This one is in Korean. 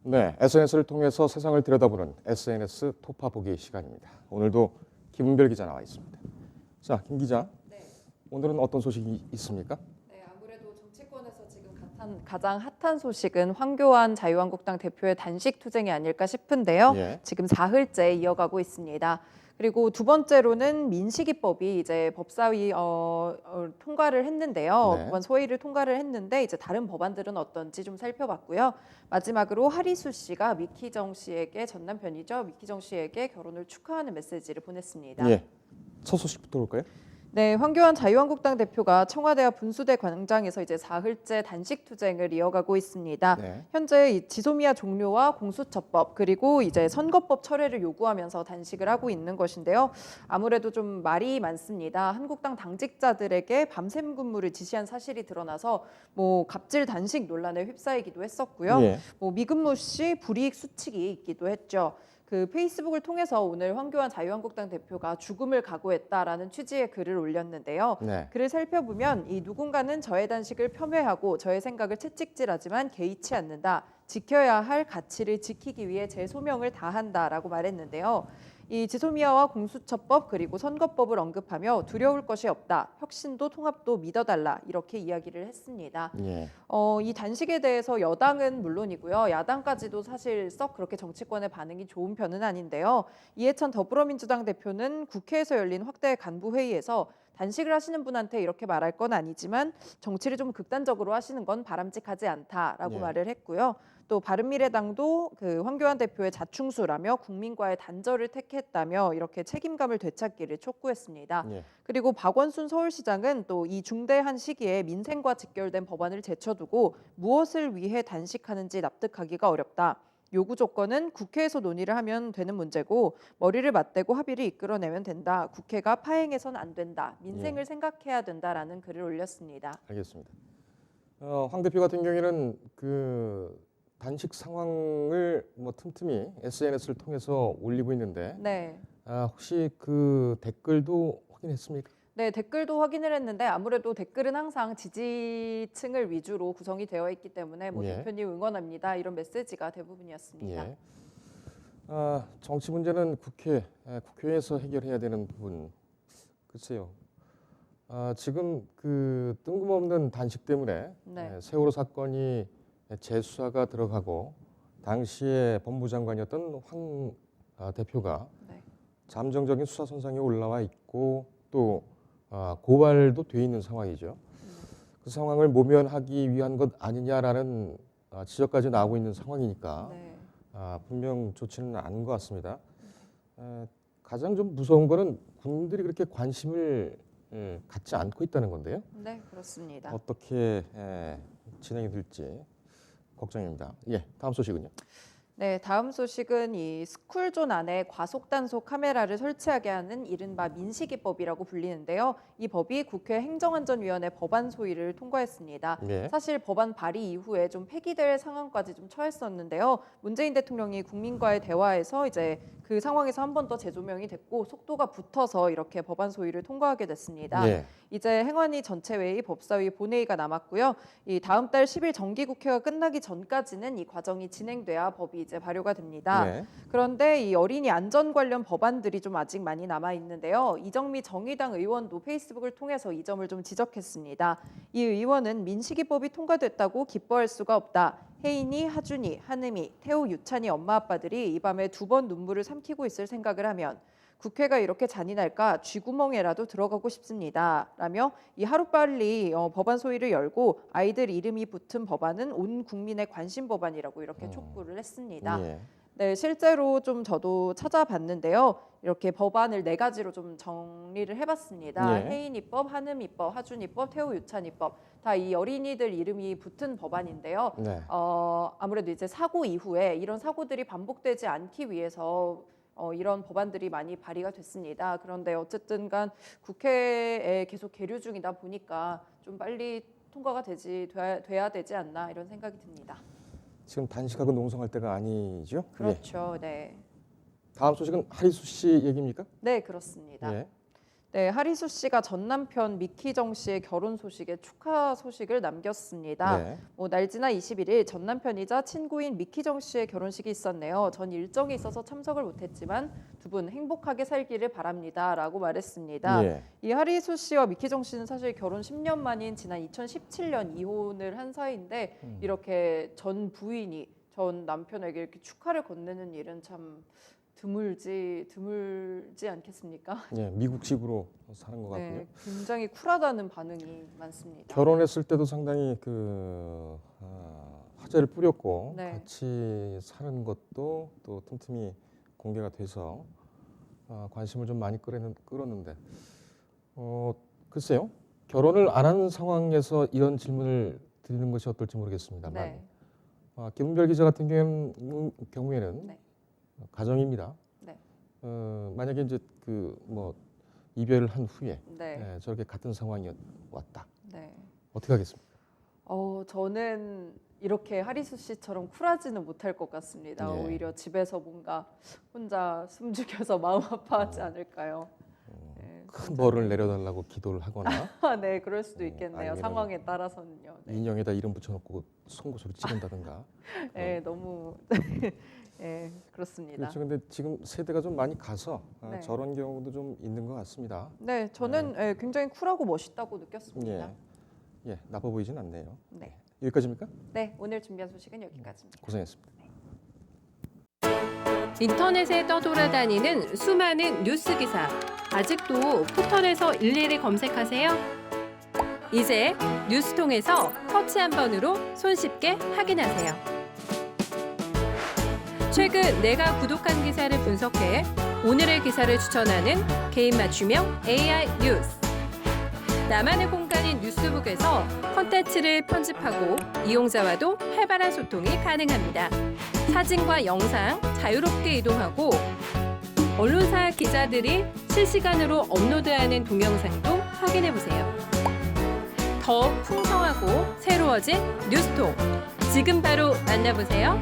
네, SNS를 통해서 세상을 들여다보는 SNS 토파보기 시간입니다. 오늘도 김은별 기자 나와 있습니다. 자, 김 기자, 네. 오늘은 어떤 소식이 있습니까? 네, 아무래도 정치권에서 지금 가장 핫한 소식은 황교안 자유한국당 대표의 단식 투쟁이 아닐까 싶은데요. 예. 지금 사흘째 이어가고 있습니다. 그리고 두 번째로는 민식이법이 이제 법사위 통과를 했는데요. 네. 법안 소위를 통과를 했는데 이제 다른 법안들은 어떤지 좀 살펴봤고요. 마지막으로 하리수 씨가 미키정 씨에게 전 남편이죠. 미키정 씨에게 결혼을 축하하는 메시지를 보냈습니다. 예. 첫 소식부터 볼까요? 네, 황교안 자유한국당 대표가 청와대 앞 분수대 광장에서 이제 사흘째 단식 투쟁을 이어가고 있습니다. 네. 현재 이 지소미아 종료와 공수처법 그리고 이제 선거법 철회를 요구하면서 단식을 하고 있는 것인데요. 아무래도 좀 말이 많습니다. 한국당 당직자들에게 밤샘 근무를 지시한 사실이 드러나서 뭐 갑질 단식 논란에 휩싸이기도 했었고요. 예. 뭐 미근무 씨 불이익 수칙이 있기도 했죠. 그 페이스북을 통해서 오늘 황교안 자유한국당 대표가 죽음을 각오했다라는 취지의 글을 올렸는데요. 네. 글을 살펴보면 이 누군가는 저의 단식을 폄훼하고 저의 생각을 채찍질하지만 개의치 않는다. 지켜야 할 가치를 지키기 위해 제 소명을 다한다라고 말했는데요. 이 지소미아와 공수처법 그리고 선거법을 언급하며 두려울 것이 없다. 혁신도 통합도 믿어달라. 이렇게 이야기를 했습니다. 예. 이 단식에 대해서 여당은 물론이고요. 야당까지도 사실 썩 그렇게 정치권의 반응이 좋은 편은 아닌데요. 이해찬 더불어민주당 대표는 국회에서 열린 확대 간부 회의에서 단식을 하시는 분한테 이렇게 말할 건 아니지만 정치를 좀 극단적으로 하시는 건 바람직하지 않다라고 예. 말을 했고요. 또 바른미래당도 그 황교안 대표의 자충수라며 국민과의 단절을 택했다며 이렇게 책임감을 되찾기를 촉구했습니다. 예. 그리고 박원순 서울시장은 또 이 중대한 시기에 민생과 직결된 법안을 제쳐두고 무엇을 위해 단식하는지 납득하기가 어렵다. 요구 조건은 국회에서 논의를 하면 되는 문제고 머리를 맞대고 합의를 이끌어내면 된다. 국회가 파행해선 안 된다. 민생을 생각해야 된다라는 글을 올렸습니다. 알겠습니다. 황 대표 같은 경우에는 그 단식 상황을 뭐 틈틈이 SNS를 통해서 올리고 있는데 네. 혹시 그 댓글도 확인했습니까? 네, 댓글도 확인을 했는데 아무래도 댓글은 항상 지지층을 위주로 구성이 되어 있기 때문에 뭐 예. 대표님 응원합니다 이런 메시지가 대부분이었습니다. 예. 정치 문제는 국회에서 해결해야 되는 부분. 글쎄요. 지금 그 뜬금없는 단식 때문에 네. 세월호 사건이 재수사가 들어가고 당시에 법무장관이었던 황 대표가 네. 잠정적인 수사 선상에 올라와 있고 또 고발도 돼 있는 상황이죠. 그 상황을 모면하기 위한 것 아니냐라는 지적까지 나오고 있는 상황이니까 네. 분명 좋지는 않은 것 같습니다. 가장 좀 무서운 거는 국민들이 그렇게 관심을 갖지 않고 있다는 건데요. 네, 그렇습니다. 어떻게 진행이 될지 걱정입니다. 예, 다음 소식은요. 네, 다음 소식은 이 스쿨존 안에 과속 단속 카메라를 설치하게 하는 이른바 민식이법이라고 불리는데요. 이 법이 국회 행정안전위원회 법안 소위를 통과했습니다. 예. 사실 법안 발의 이후에 좀 폐기될 상황까지 좀 처했었는데요. 문재인 대통령이 국민과의 대화에서 이제 그 상황에서 한 번 더 재조명이 됐고 속도가 붙어서 이렇게 법안 소위를 통과하게 됐습니다. 예. 이제 행안위 전체회의, 법사위 본회의가 남았고요. 이 다음 달 10일 정기국회가 끝나기 전까지는 이 과정이 진행돼야 법이 이제 발효가 됩니다. 네. 그런데 이 어린이 안전 관련 법안들이 좀 아직 많이 남아 있는데요. 이정미 정의당 의원도 페이스북을 통해서 이 점을 좀 지적했습니다. 이 의원은 민식이법이 통과됐다고 기뻐할 수가 없다. 혜인이, 하준이, 한음이, 태우, 유찬이 엄마 아빠들이 이 밤에 2번 눈물을 삼키고 있을 생각을 하면 국회가 이렇게 잔인할까 쥐구멍에라도 들어가고 싶습니다. 라며 이 하루빨리 법안 소위를 열고 아이들 이름이 붙은 법안은 온 국민의 관심 법안이라고 이렇게 촉구를 했습니다. 예. 네, 실제로 좀 저도 찾아봤는데요. 이렇게 법안을 4가지로 좀 정리를 해봤습니다. 예. 혜인이법, 한음이법, 하준이법, 태우, 유찬이법 다 이 어린이들 이름이 붙은 법안인데요. 네. 아무래도 이제 사고 이후에 이런 사고들이 반복되지 않기 위해서 이런 법안들이 많이 발의가 됐습니다. 그런데 어쨌든 간 국회에 계속 계류 중이다 보니까 좀 빨리 통과가 돼야 되지 않나 이런 생각이 듭니다. 지금 단식하고 농성할 때가 아니죠? 예. 그렇죠. 네. 다음 소식은 하리수 씨 얘기입니까? 네, 그렇습니다. 예. 네, 하리수 씨가 전 남편 미키정 씨의 결혼 소식에 축하 소식을 남겼습니다. 네. 날지나 21일 전 남편이자 친구인 미키정 씨의 결혼식이 있었네요. 전 일정이 있어서 참석을 못했지만 두 분 행복하게 살기를 바랍니다라고 말했습니다. 예. 이 하리수 씨와 미키정 씨는 사실 결혼 10년 만인 지난 2017년 이혼을 한 사이인데 이렇게 전 부인이 전 남편에게 이렇게 축하를 건네는 일은 참 드물지 않겠습니까? 예, 미국식으로 사는 것 같고요. 네, 굉장히 쿨하다는 반응이 많습니다. 결혼했을 때도 상당히 화제를 뿌렸고 네. 같이 사는 것도 또 틈틈이 공개가 돼서 관심을 좀 많이 끌었는데 글쎄요. 결혼을 안 하는 상황에서 이런 질문을 드리는 것이 어떨지 모르겠습니다만 네. 김은별 기자 같은 경우에는 네. 가정입니다. 네. 만약에 이제 이별을 한 후에 네. 저렇게 같은 상황이 왔다. 네. 어떻게 하겠습니까? 저는 이렇게 하리수 씨처럼 쿨하지는 못할 것 같습니다. 예. 오히려 집에서 뭔가 혼자 숨죽여서 마음 아파하지 않을까요? 네, 큰 벌을 내려달라고 기도를 하거나 네, 그럴 수도 있겠네요. 아니면은 상황에 따라서는요. 네, 인형에다 이름 붙여놓고 송곳으로 찌른다든가. 네, 너무 네, 그렇습니다. 그렇죠. 근데 지금 세대가 좀 많이 가서 네. 저런 경우도 좀 있는 것 같습니다. 네, 저는 굉장히 쿨하고 멋있다고 느꼈습니다. 예, 나빠 보이진 않네요. 네. 여기까지입니까? 네, 오늘 준비한 소식은 여기까지입니다. 고생했습니다. 인터넷에 떠돌아다니는 수많은 뉴스 기사. 아직도 포털에서 일일이 검색하세요? 이제 뉴스통에서 터치 한 번으로 손쉽게 확인하세요. 최근 내가 구독한 기사를 분석해 오늘의 기사를 추천하는 개인 맞춤형 AI 뉴스. 나만의 공간인 뉴스북에서 콘텐츠를 편집하고 이용자와도 활발한 소통이 가능합니다. 사진과 영상 자유롭게 이동하고 언론사 기자들이 실시간으로 업로드하는 동영상도 확인해보세요. 더 풍성하고 새로워진 뉴스통. 지금 바로 만나보세요.